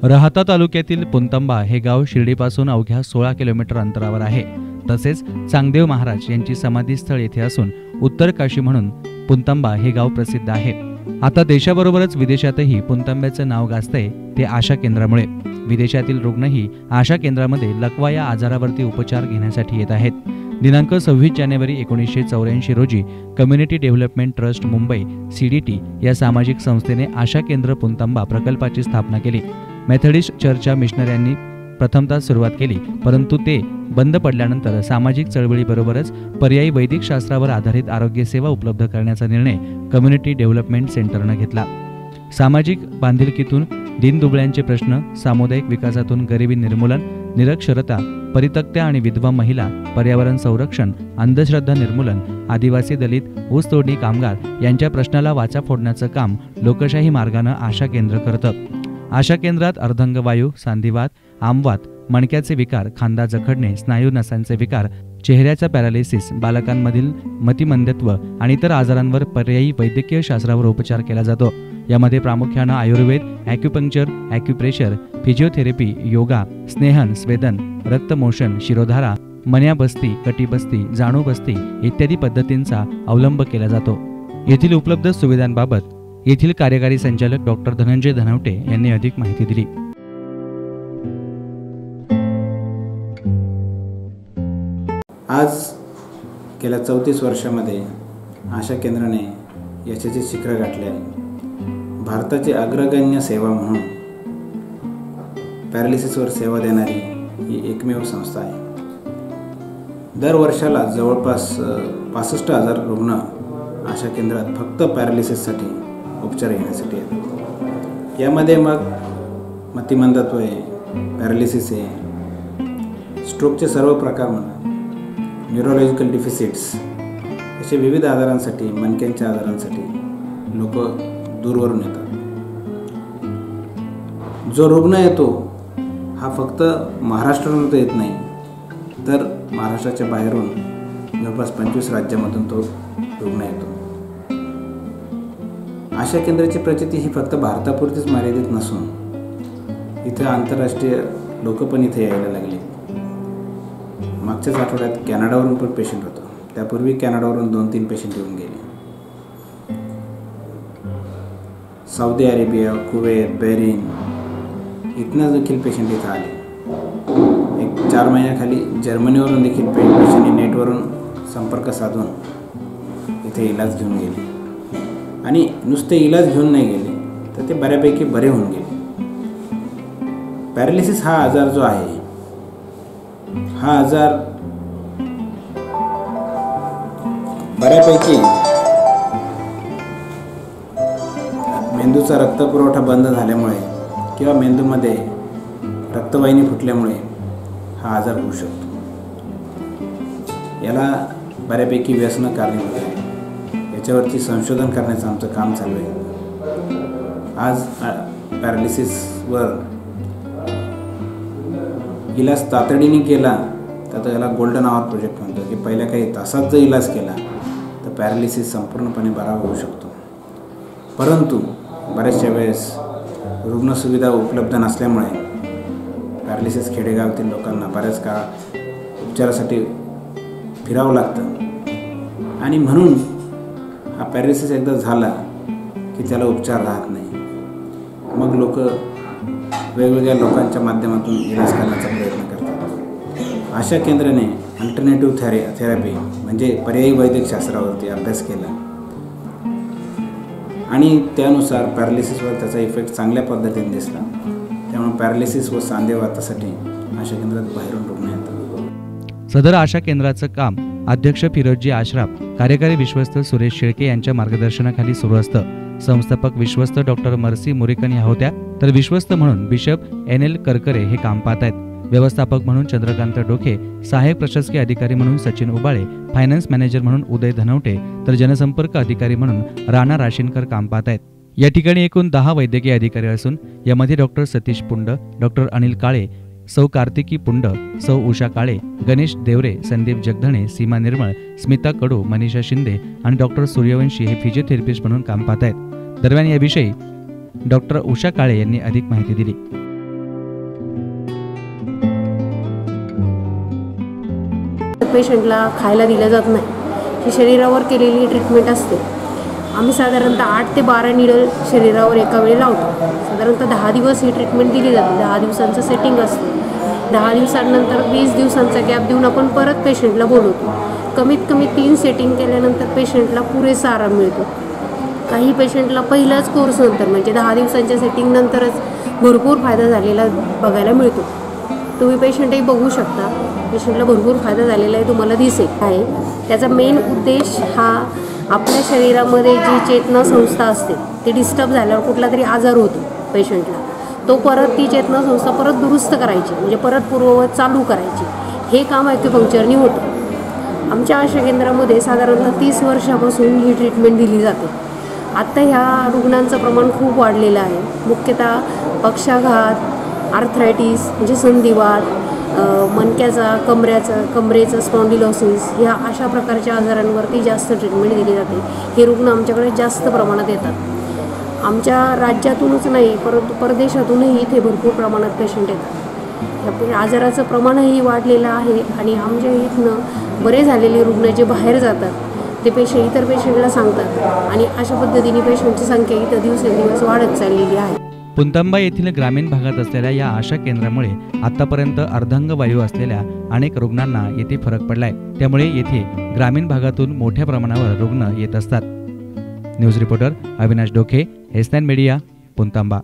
राहाता तालुक्यातील पुंतंबा हे गाव शिर्डीपासून अवघ्या 16 किलोमीटर अंतरावर आहे। तसेच चांगदेव महाराज यांची समाधीस्थळ येथे असून उत्तर काशी म्हणून पुंतंबा हे गाव प्रसिद्ध आहे। आता देशाबरोबरच विदेशातही पुंतंब्याचं नाव गाजतंय ते आशा केंद्रामुळे। विदेशातील रुग्णही आशा केंद्रामध्ये लकवा या आजारावरती उपचार घेण्यासाठी येत आहेत। दिनांक 26 जानेवारी 1984 रोजी community development trust Mumbai CDT या सामाजिक संस्थेने आशा केंद्र पुंतंबा प्रकल्पाची स्थापना केली। मेथडिस्ट चर्चच्या मिशनऱ्यांनी प्रथमतः सुरुवात केली, परंतु ते बंद पडल्यानंतर सामाजिक चळवळीबरोबरच पर्यायी वैदिक शास्त्रावर आधारित आरोग्य सेवा उपलब्ध करण्याचा निर्णय कम्युनिटी डेव्हलपमेंट सेंटरने घेतला। सामाजिक बांधिलकीतून दीनदुबळ्यांचे प्रश्न, सामुदायिक विकासातून गरिबी निर्मूलन, निरक्षरता, परित्यक्त्या आणि विधवा महिला, पर्यावरण संरक्षण, अंधश्रद्धा निर्मूलन, आदिवासी दलित, ऊसतोडणी कामगार यांच्या प्रश्नाला वाचा फोडण्याचं काम लोकशाही मार्गाने आशा केंद्र करतं। आशा केंद्रात अर्धांगवायू, सांधिवात, आमवात, मणक्याचे विकार, खांदा जखडणे, स्नायू नसांचे विकार, चेहऱ्याचा पॅरालिसिस, बालकांमधील मतिमंदत्व आणि इतर आजारांवर पर्यायी वैद्यकीय शास्त्रावर उपचार केला जातो। यामध्ये प्रामुख्याने Ayurveda, acupuncture, acupressure, physiotherapy, yoga, स्नेहन, स्वेदन, रक्तमोषण, शिरोधारा, मन्याबस्ती, कटिबस्ती, जाणूबस्ती इत्यादी पद्धतींचा अवलंब केला जातो। येथील उपलब्ध सुविधांबाबत येथील कार्यकारी संचालक डॉक्टर धनंजय धनवटे यांनी अधिक माहिती दिली। आज गेल्या 34 वर्षामध्ये आशा केंद्राने यशाचे शिखर गाठले आहे। भारताची अग्रगण्य सेवा म्हणून पॅरालिसिसवर सेवा देणारी ही एकमेव संस्था आहे। दर वर्षाला जवळपास 65,000 रुग्ण आशा केंद्रात फक्त पॅरालिसिससाठी उपचार घेण्यासाठी येतात। यामध्ये मग मतिमंदत्व आहे, पॅरालिसिस आहे, स्ट्रोकचे सर्व प्रकार म्हणा, न्यूरोलॉजिकल डिफिसिट्स असे विविध आजारांसाठी, मणक्यांच्या आजारांसाठी लोक दूरवरून येतात। जो रुग्ण येतो हा फक्त महाराष्ट्रातून येत नाही, तर महाराष्ट्राच्या बाहेरून जवळपास 25 राज्यामधून तो रुग्ण येतो। आशा केंद्राची प्रचिती ही फक्त भारतापुरतीच मर्यादित नसून इथे आंतरराष्ट्रीय लोक पण इथे यायला लागले। मागच्याच आठवड्यात कॅनडावरून पण पेशंट होतो, त्यापूर्वी कॅनडावरून 2-3 पेशंट येऊन गेले। सौदी अरेबिया, कुवेत, बहरीन इथनं देखील पेशंट इथं आले। एक 4 महिन्याखाली जर्मनीवरून देखील पेशंटने नेटवरून संपर्क साधून इथे इलाज घेऊन गेले आणि नुसते इलाज घेऊन नाही गेले, तर ते बऱ्यापैकी बरे होऊन गेले। पॅरालिसिस हा आजार जो आहे, हा आजार बऱ्यापैकी मेंदूचा रक्तपुरवठा बंद झाल्यामुळे किंवा मेंदूमध्ये रक्तवाहिनी फुटल्यामुळे हा आजार होऊ शकतो। याला बऱ्यापैकी व्यसनं कारणीभूत आहे। याच्यावरती संशोधन करण्याचं आमचं काम चालू आहे। आज पॅरालिसिसवर इलाज तातडीने केला तर याला गोल्डन आवर प्रोजेक्ट म्हणतो, की पहिल्या काही तासात जर इलाज केला तर पॅरालिसिस संपूर्णपणे बरा होऊ शकतो। परंतु बऱ्याचशा वेळेस रुग्णसुविधा उपलब्ध नसल्यामुळे पॅरालिसिस खेडेगावातील लोकांना बऱ्याच काळ उपचारासाठी फिरावं लागतं आणि म्हणून हा पॅरालिसिस एकदा झाला की त्याला उपचार राहत नाही। मग लोक वेगवेगळ्या लोकांच्या माध्यमातून इलाज करण्याचा प्रयत्न करतात। आशा केंद्राने अल्टरनेटिव्ह थेरपी म्हणजे पर्यायी वैद्यक शास्त्रावरती अभ्यास केला आणि त्यानुसार पॅरालिसिसवर त्याचा इफेक्ट चांगल्या पद्धतीने दिसला। त्यामुळे पॅरालिसिस व सांधेवातासाठी आशा केंद्रात बाहेरून रुग्ण येतात। सदर आशा केंद्राचं काम अध्यक्ष फिरोजी आश्राफ, कार्यकारी विश्वस्त सुरेश शेळके यांच्या मार्गदर्शनाखाली सुरू असतं। संस्थापक विश्वस्त डॉक्टर मर्सी मुरिकन या होत्या, तर विश्वस्त म्हणून बिशप NL करकरे हे काम पाहत आहेत। व्यवस्थापक म्हणून चंद्रकांत डोके, सहाय्यक प्रशासकीय अधिकारी म्हणून सचिन उबाळे, फायनान्स मॅनेजर म्हणून उदय धनवटे, तर जनसंपर्क अधिकारी म्हणून राणा राशीनकर काम पाहत आहेत। या ठिकाणी एकूण 10 वैद्यकीय अधिकारी असून यामध्ये डॉक्टर सतीश पुंड, डॉक्टर अनिल काळे, सौ कार्तिकी पुंड, सौ उषा काळे, गणेश देवरे, संदीप जगधणे, सीमा निर्मळ, स्मिता कडू, मनीषा शिंदे आणि डॉक्टर सूर्यवंशी हे फिजिओथेरपिस्ट म्हणून काम पाहत आहेत। दरम्यान याविषयी डॉक्टर उषा काळे यांनी अधिक माहिती दिली। पेशंटला खायला दिलं जात नाही. ही शरीरावर केलेली ट्रीटमेंट असते. आम्ही साधारणतः 8 ते 12 निडल शरीरावर एका वेळी लावतो. साधारणतः 10 दिवस ही ट्रीटमेंट दिली जाते. 10 दिवसांचं सेटिंग असतं. 10 दिवसांनंतर 20 दिवसांचा गॅप देऊन आपण परत पेशंटला बोलवतो. कमीत कमी 3 सेटिंग केल्यानंतर पेशंटला पुरेसा आराम मिळतो. काही पेशंटला पहिल्याच कोर्सनंतर म्हणजे 10 दिवसांच्या सेटिंगनंतरच भरपूर फायदा झालेला बघायला मिळतो. तुम्ही पेशंटही बघू शकता. पेशंटला भरपूर फायदा झालेला आहे तुम्हाला दिसेल आहे. त्याचा मेन उद्देश हा आपल्या शरीरामध्ये जी चेतना संस्था असते ती डिस्टर्ब झाल्यावर कुठला तरी आजार होतो पेशंटला, तो परत ती चेतना संस्था परत दुरुस्त करायची, म्हणजे परत पूर्ववत चालू करायची. हे काम ॲक्युपंक्चरनी होतं. आमच्या आशा केंद्रामध्ये साधारणतः 30 वर्षापासून ही ट्रीटमेंट दिली जाते. आत्ता ह्या रुग्णांचं प्रमाण खूप वाढलेलं आहे. मुख्यतः पक्षाघात, आर्थरायटिस म्हणजे संधिवात, मणक्याचा, कमरेचं स्पॉन्डिलोसिस ह्या अशा प्रकारच्या आजारांवरती जास्त ट्रीटमेंट दिली जाते. हे रुग्ण आमच्याकडे जास्त प्रमाणात येतात. आमच्या राज्यातूनच नाही परंतु परदेशातूनही इथे भरपूर प्रमाणात पेशंट येतात. ह्या आजाराचं प्रमाणही वाढलेलं आहे आणि आमच्या इथनं बरे झालेले रुग्ण जे बाहेर जातात ते इतर पेशंटला सांगतात आणि अशा पद्धतीने पेशंटची संख्या इथं दिवसेंदिवस वाढत चाललेली आहे. पुंतंबा येथील ग्रामीण भागात असलेल्या या आशा केंद्रामुळे आतापर्यंत अर्धांगवायू असलेल्या अनेक रुग्णांना येथे फरक पडलाय. त्यामुळे येथे ग्रामीण भागातून मोठ्या प्रमाणावर रुग्ण येत असतात. न्यूज रिपोर्टर अविनाश डोके, S9 मीडिया, पुंतंबा.